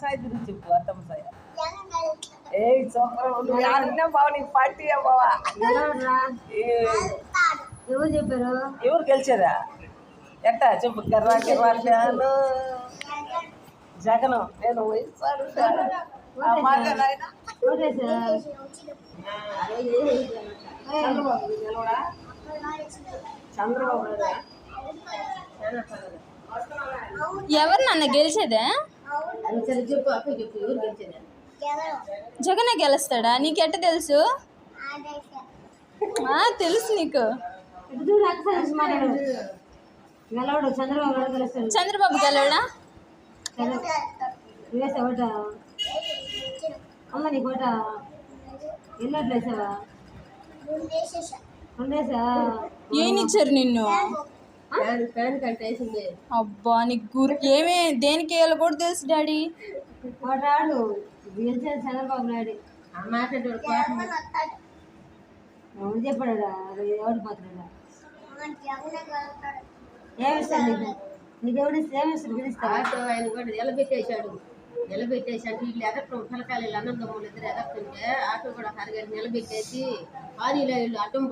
సాయి గురించి చెప్పు అత్తమ్మ సాయి. ఏ సూపర్ నువ్వు ఆడినా బావ నీకు పార్టీ బావా. ఎవరు చెప్పారు? ఎవరు గెలిచేదా ఎట్టా చెప్పు. కర్రా కర్రా ఫ్యాను జగన్. నేను వైఎస్ఆర్ చంద్రబాబు ఎవరు నాన్న గెలిచేదే? చెప్పు అక్క చెప్పు, ఎవరు గెలిచేదా? జగనే గెలుస్తాడా? నీకెట్ట తెలుసు? తెలుసు నీకు. గెలవడు చంద్రబాబు గెలుస్తాడు. చంద్రబాబు గెలవడా? ఓట అమ్మ నీకు ఓట ఎన్నోట్లు వేసావా? ఉండేసా. ఏనిచ్చారు నిన్ను? ఫ్యాన్ కంటే వేసింది. అబ్బా నీకు ఏమే దేనికి వేయాలో కూడా తెలుసు డాడీ. ఓటాడు గెలిచాడు చంద్రబాబు నాయుడు. మాట్లాడాడు చెప్పాడా? ఎవడు పోతాడా? ఏమిస్తాడు నీకు? నీకు ఎవడు ఏమిస్తాడు? గెలుస్తాడు. ఆటో ఆయన కూడా నిలబెట్టేశాడు. వీళ్ళు ఎగట్టం పిల్లకాయలు అన్నందమ్ములు ఇద్దరు ఎగట్టుంటే ఆటో కూడా అరగంట నిలబెట్టేసి ఆదిలో వీళ్ళు అడ్డం